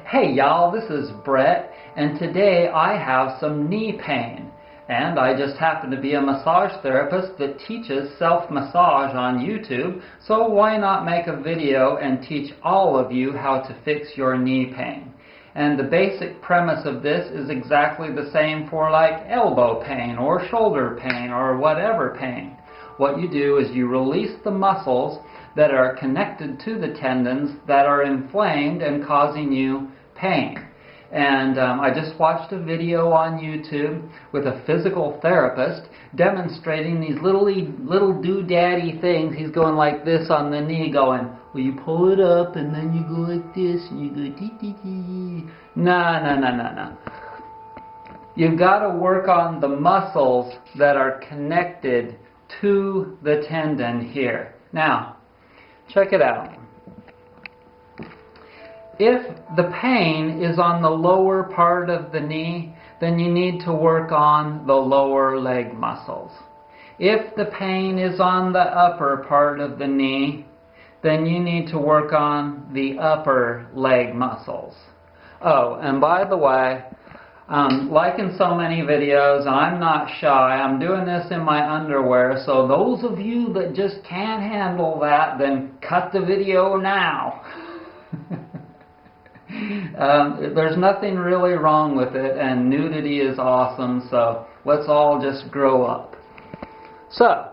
Hey y'all, this is Brett, and today I have some knee pain. And I just happen to be a massage therapist that teaches self-massage on YouTube, so why not make a video and teach all of you how to fix your knee pain? And the basic premise of this is exactly the same for like elbow pain or shoulder pain or whatever pain. What you do is you release the muscles that are connected to the tendons that are inflamed and causing you pain. And I just watched a video on YouTube with a physical therapist demonstrating these little doodaddy things. He's going like this on the knee going, well, you pull it up and then you go like this and you go dee-dee-dee. No. You've got to work on the muscles that are connected to the tendon here. Now, check it out. If the pain is on the lower part of the knee, then you need to work on the lower leg muscles. If the pain is on the upper part of the knee, then you need to work on the upper leg muscles. Oh, and by the way, like in so many videos, and I'm not shy, I'm doing this in my underwear, so those of you that just can't handle that, then cut the video now. There's nothing really wrong with it, and nudity is awesome, so let's all just grow up. So,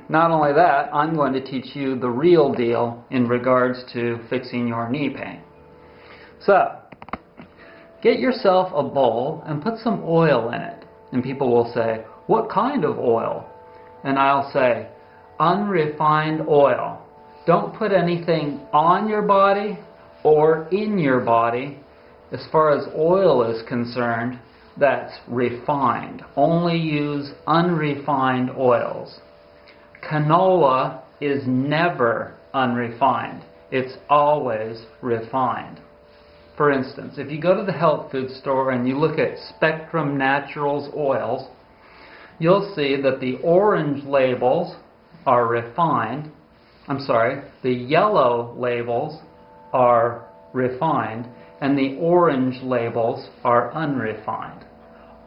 not only that, I'm going to teach you the real deal in regards to fixing your knee pain. So, get yourself a bowl and put some oil in it. And people will say, what kind of oil? And I'll say, unrefined oil. Don't put anything on your body or in your body. As far as oil is concerned, that's refined. Only use unrefined oils. Canola is never unrefined. It's always refined. For instance, if you go to the health food store and you look at Spectrum Naturals oils, you'll see that the orange labels are refined. The yellow labels are refined and the orange labels are unrefined.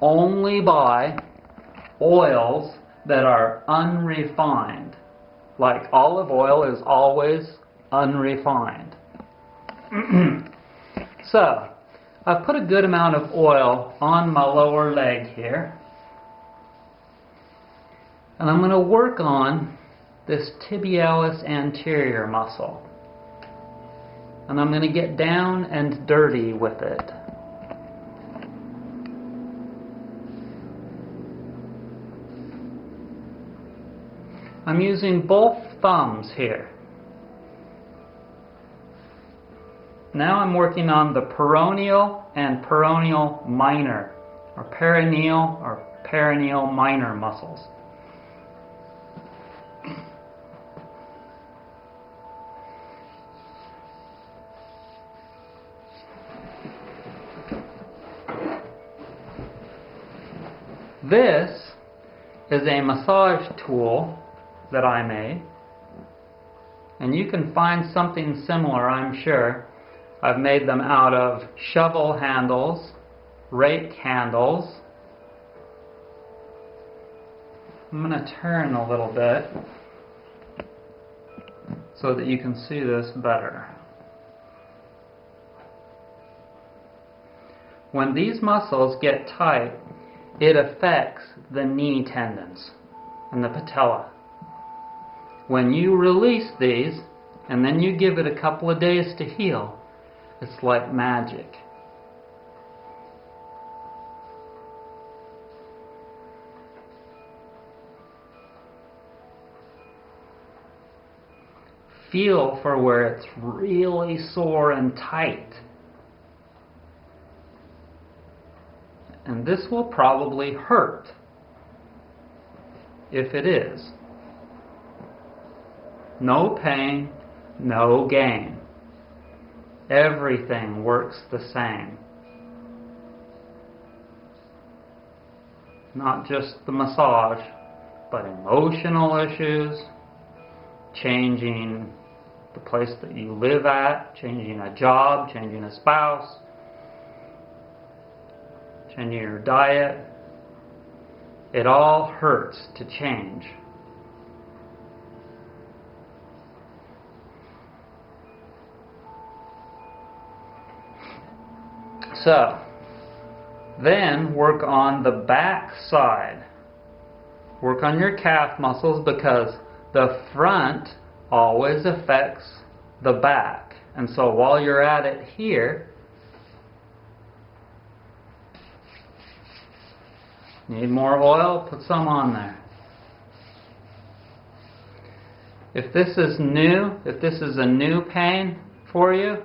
Only buy oils that are unrefined. Like olive oil is always unrefined. So, I've put a good amount of oil on my lower leg here. And I'm going to work on this tibialis anterior muscle. And I'm going to get down and dirty with it. I'm using both thumbs here. Now I'm working on the peroneal and peroneal minor, or perineal minor muscles. This is a massage tool that I made, and you can find something similar, I'm sure. I've made them out of shovel handles, rake handles. I'm going to turn a little bit so that you can see this better. When these muscles get tight, it affects the knee tendons and the patella. When you release these and then you give it a couple of days to heal, it's like magic. Feel for where it's really sore and tight. And this will probably hurt if it is. No pain, no gain. Everything works the same. Not just the massage, but emotional issues, changing the place that you live at, changing a job, changing a spouse, changing your diet. It all hurts to change. So, then work on the back side. Work on your calf muscles because the front always affects the back. And so while you're at it here, need more oil? Put some on there. If this is new, if this is a new pain for you,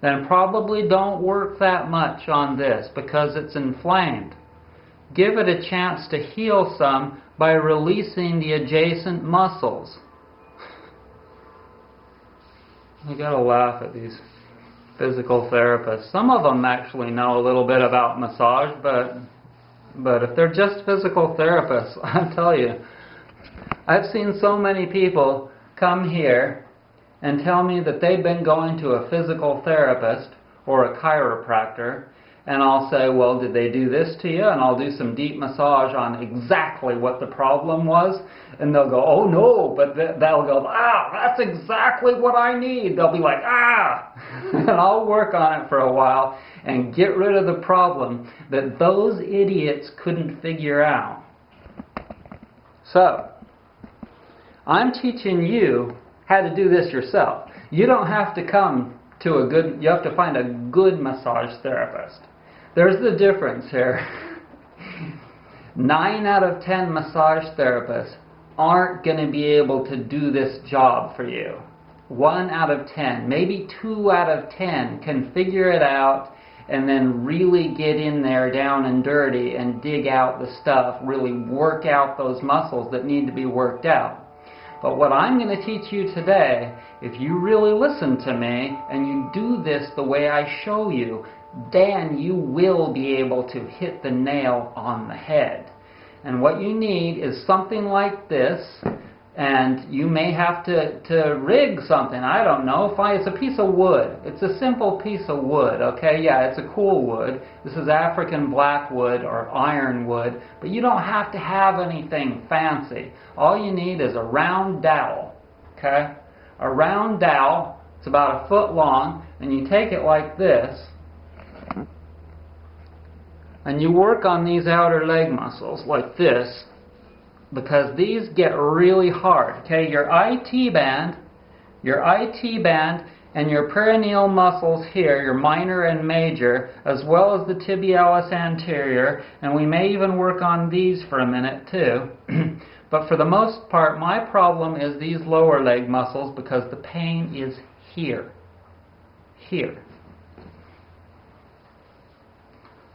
then probably don't work that much on this because it's inflamed. Give it a chance to heal some by releasing the adjacent muscles. You gotta laugh at these physical therapists. Some of them actually know a little bit about massage, but if they're just physical therapists, I tell you, I've seen so many people come here and tell me that they've been going to a physical therapist or a chiropractor, and I'll say, well, did they do this to you? And I'll do some deep massage on exactly what the problem was, and they'll go, oh no, but they'll go, ah, that's exactly what I need. They'll be like, ah, and I'll work on it for a while and get rid of the problem that those idiots couldn't figure out. So, I'm teaching you how to do this yourself. You don't have to come to a good, you have to find a good massage therapist. There's the difference here. 9 out of 10 massage therapists aren't going to be able to do this job for you. 1 out of 10, maybe 2 out of 10 can figure it out and then really get in there down and dirty and dig out the stuff, really work out those muscles that need to be worked out. But what I'm going to teach you today, if you really listen to me and you do this the way I show you, then you will be able to hit the nail on the head. And what you need is something like this, and you may have to rig something, I don't know. It's a piece of wood. It's a simple piece of wood, okay? Yeah, it's a cool wood. This is African blackwood or ironwood, but you don't have to have anything fancy. All you need is a round dowel, okay? A round dowel, it's about 1 foot long, and you take it like this, and you work on these outer leg muscles like this, because these get really hard. Okay, your IT band and your perineal muscles here, your minor and major, as well as the tibialis anterior, and we may even work on these for a minute too. But for the most part, my problem is these lower leg muscles because the pain is here. Here.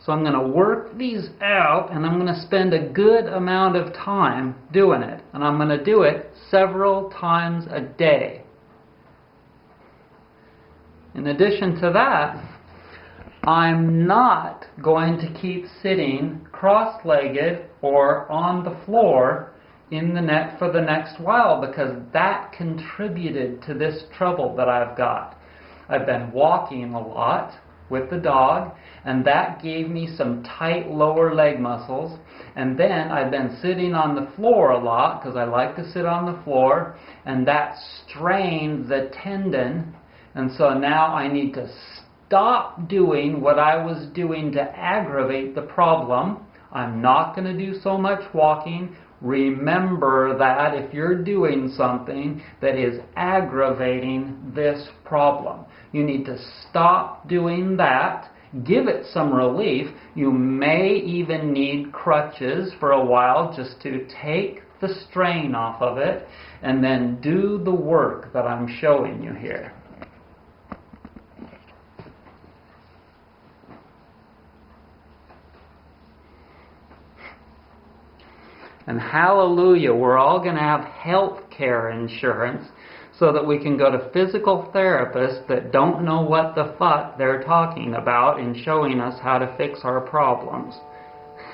So I'm going to work these out, and I'm going to spend a good amount of time doing it. And I'm going to do it several times a day. In addition to that, I'm not going to keep sitting cross-legged or on the floor in the net for the next while, because that contributed to this trouble that I've got. I've been walking a lot with the dog, and that gave me some tight lower leg muscles. And then I've been sitting on the floor a lot because I like to sit on the floor, and that strained the tendon. And so now I need to stop doing what I was doing to aggravate the problem. I'm not going to do so much walking. Remember that if you're doing something that is aggravating this problem, you need to stop doing that. Give it some relief. You may even need crutches for a while just to take the strain off of it, and then do the work that I'm showing you here. And hallelujah, we're all going to have health care insurance so that we can go to physical therapists that don't know what the fuck they're talking about in showing us how to fix our problems.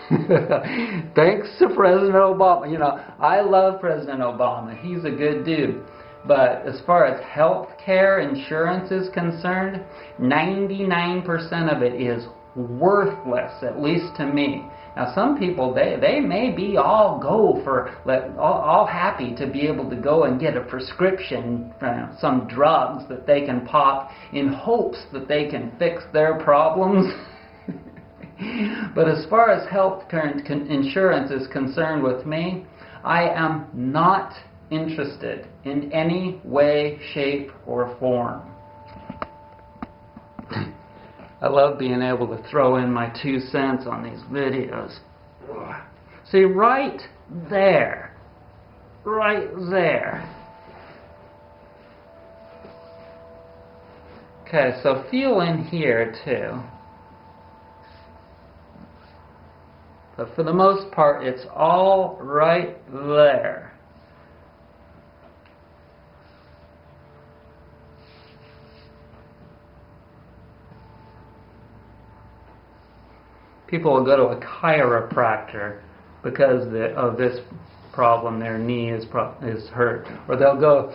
Thanks to President Obama. You know, I love President Obama. He's a good dude. But as far as health care insurance is concerned, 99% of it is worthless, at least to me. Now some people, they may be all happy to be able to go and get a prescription for some drugs that they can pop in hopes that they can fix their problems. But as far as health insurance is concerned with me, I am not interested in any way, shape, or form. I love being able to throw in my 2 cents on these videos. See, right there. Okay, so feel in here too. But for the most part, it's all right there. People will go to a chiropractor because of this problem. Their knee is hurt, or they'll go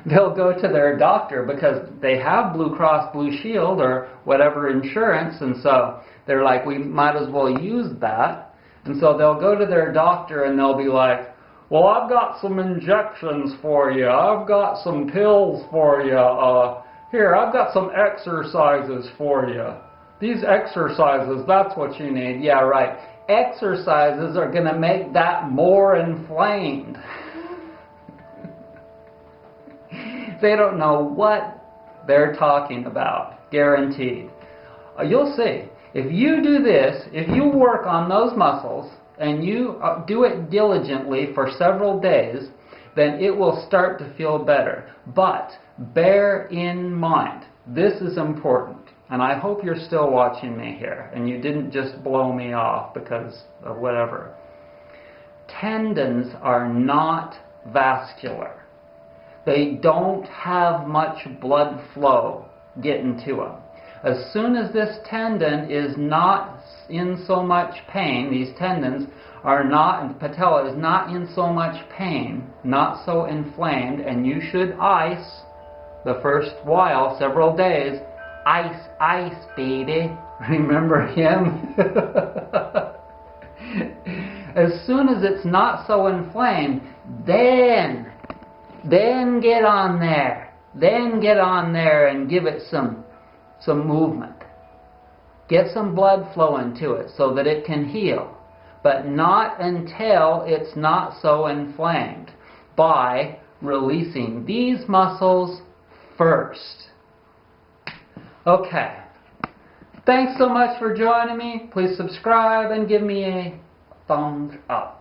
to their doctor because they have Blue Cross Blue Shield or whatever insurance, and so they're like, we might as well use that. And so they'll go to their doctor and they'll be like, well, I've got some injections for you. I've got some pills for you. Here, I've got some exercises for you. These exercises, that's what you need. Yeah, right. Exercises are going to make that more inflamed. They don't know what they're talking about. Guaranteed. You'll see. If you do this, if you work on those muscles and you do it diligently for several days, then it will start to feel better. But bear in mind, this is important. And I hope you're still watching me here and you didn't just blow me off because of whatever. Tendons are not vascular. They don't have much blood flow getting to them. As soon as this tendon is not in so much pain, these tendons are not, and the patella is not in so much pain, not so inflamed, and you should ice the first while, several days. Ice, ice, baby. Remember him? As soon as it's not so inflamed, then get on there. Then get on there and give it some movement. Get some blood flowing to it so that it can heal. But not until it's not so inflamed, by releasing these muscles first. Okay. Thanks so much for joining me. Please subscribe and give me a thumbs up.